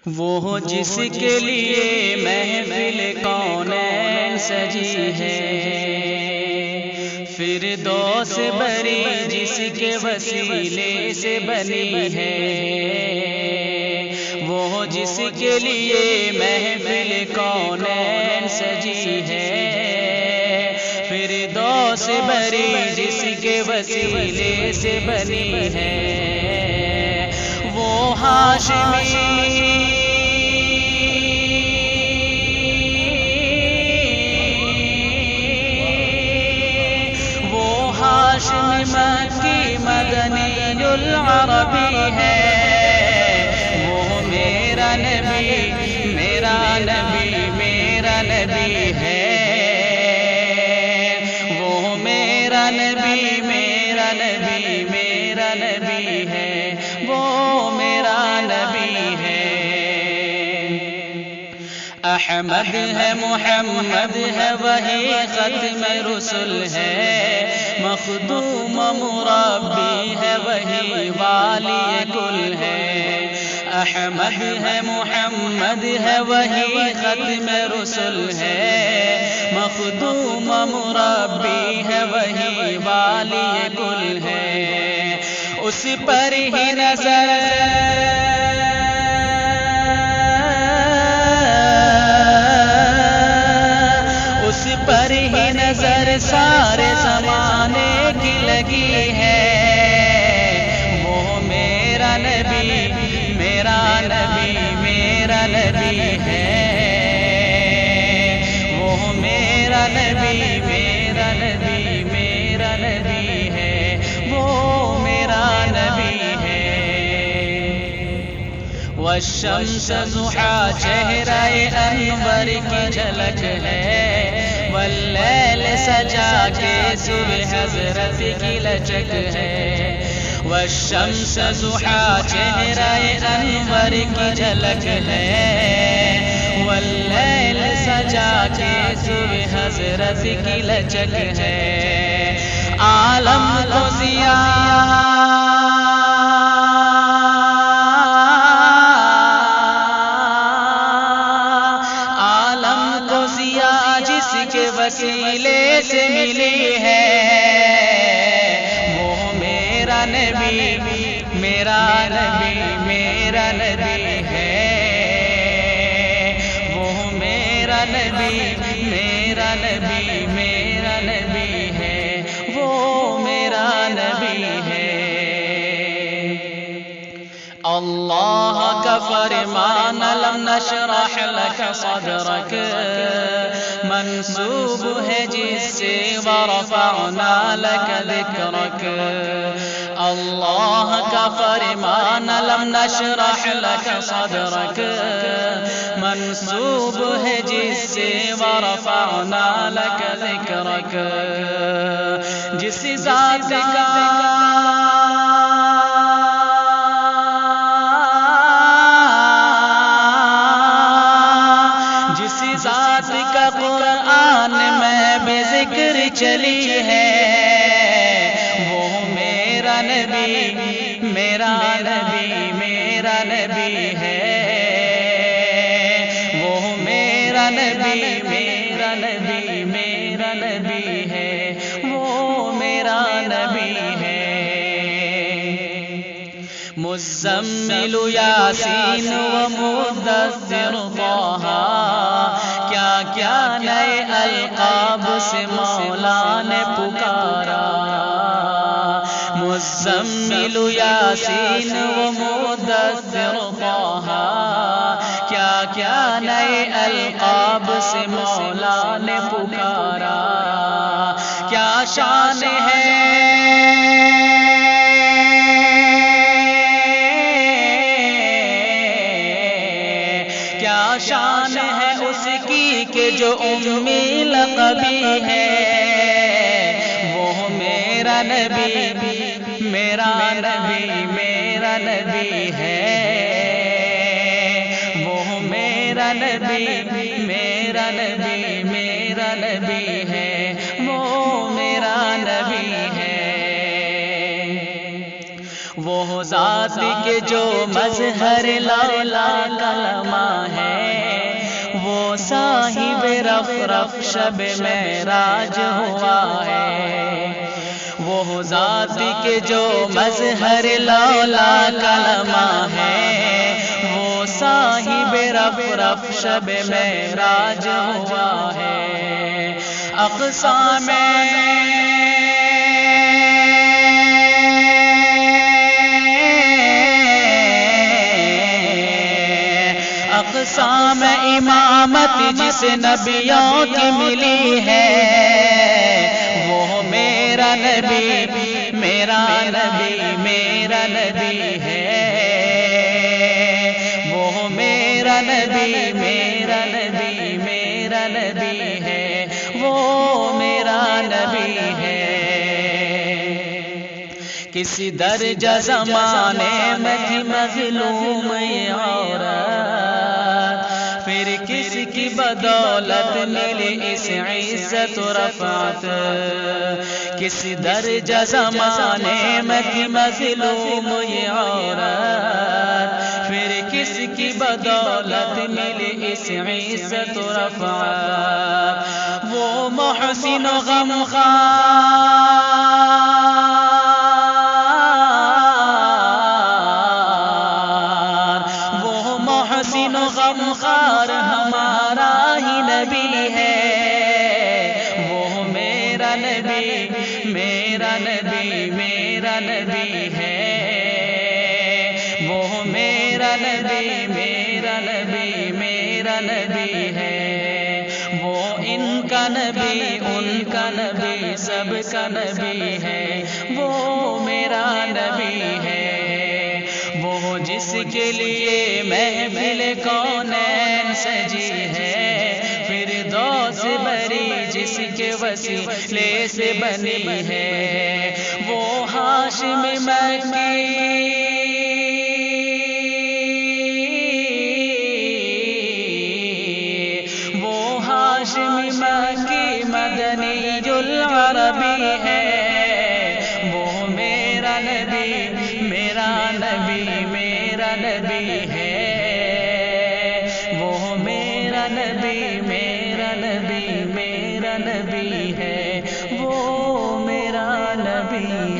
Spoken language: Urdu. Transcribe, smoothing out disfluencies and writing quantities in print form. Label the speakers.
Speaker 1: وہ جس کے لیے محفل کونین سجی ہے، فردوس بری جس کے وسیلے سے بنی ہے، وہ جس کے لیے محفل کونین سجی ہے، فردوس بری جس کے وسیلے سے بنی ہے، وہ ہاشمی مکی مدنی العربی ہے، وہ میرا نبی میرا نبی میرا نبی ہے، وہ میرا نبی میرا نبی میرا نبی ہے، وہ میرا نبی ہے۔ احمد ہے محمد ہے وہی ختم رسل ہے، مخدوم مربی ہے وہی والی کل ہے، احمد ہے محمد ہے وہی ختم رسل ہے، مخدوم مربی ہے وہی والی کل ہے، اس پر ہی نظر پر ہی نظر سارے زمانے کی لگی ہے، وہ میرا نبی میرا نبی میرا نبی ہے، وہ میرا نبی میرا نبی میرا نبی ہے، وہ میرا نبی ہے۔ والشمس ضحیٰ چہرہ انور کی جھلک ہے، واللیل سجا کے صبح حضرت کی لچک ہے، والشمس ضحیٰ چہرہ انور کی جھلک ہے، واللیل سجا کے صبح حضرت کی لچک ہے، عالم کو وسیلے سے ملی ہے، وہ میرا نبی میرا نبی میرا نبی ہے، وہ میرا نبی میرا نبی میرا نبی ہے، وہ میرا نبی ہے۔ اللہ کا فرمان لم نشرح لك صدرك منسوب ہے جس سے ورفعنا لك ذکرك، اللہ کا فرمان لم نشرح لك صدرك منسوب ہے جس سے ورفعنا لك ذکرك، جس ذات کا قرآن میں بے ذکر چلی ہے، وہ میرا نبی میرا نبی میرا نبی ہے، وہ میرا نبی میرا نبی میرا نبی ہے، وہ میرا نبی ہے۔ مزمل یاسین و مدثر طہ، کیا کیا نئے القاب سے مولا نے پکارا، مزمل یاسین و مدثر طہ، کیا کیا نئے القاب سے مولا نے پکارا، کیا شان ہے شان ہے اس کی کہ جو امی لقبی ہے، وہ میرا نبی میرا نبی میرا نبی ہے، وہ میرا نبی میرا نبی میرا نبی ہے، وہ میرا نبی ہے۔ وہ ذات ذاتی کے جو مظہر لالا کلمہ ہے، وہ صاحب رف رف شب معراج ہوا ہے۔ وہ ذاتی کے جو مظہر لالا کلمہ ہے، وہ صاحب رف رف شب معراج ہوا ہے۔ اقصی میں امامت جس نبیوں کی ملی ہے، وہ میرا نبی میرا نبی میرا نبی ہے۔ وہ میرا نبی میرا نبی میرا نبی ہے، وہ میرا نبی ہے۔ کسی درجہ زمانے میں تھی مظلوم عورت، پھر کس کی بدولت ملی اس عزت و رفعت۔ کسی درجہ زمانے میں تھی مظلوم عورت، پھر کس کی بدولت ملی اس عزت و رفعت۔ وہ محسن و غمخوار ہمارا ہی نبی ہے۔ وہ میرا نبی میرا نبی میرا نبی ہے۔ وہ میرا نبی میرا نبی میرا نبی ہے۔ وہ ان کا نبی ان کا نبی سب کا نبی ہے، وہ میرا نبی ہے۔ وہ جس کے لیے محفل کونین سجی ہے، فردوس بری جس کے وسیلے سے بنی ہے۔ وہ ہاشم مکی وہ ہاشم مکی مدنی العربی ہے۔ وہ میرا نبی میرا نبی میرا نبی ہے۔ وہ میرا نبی میرا نبی میرا نبی ہے، وہ میرا نبی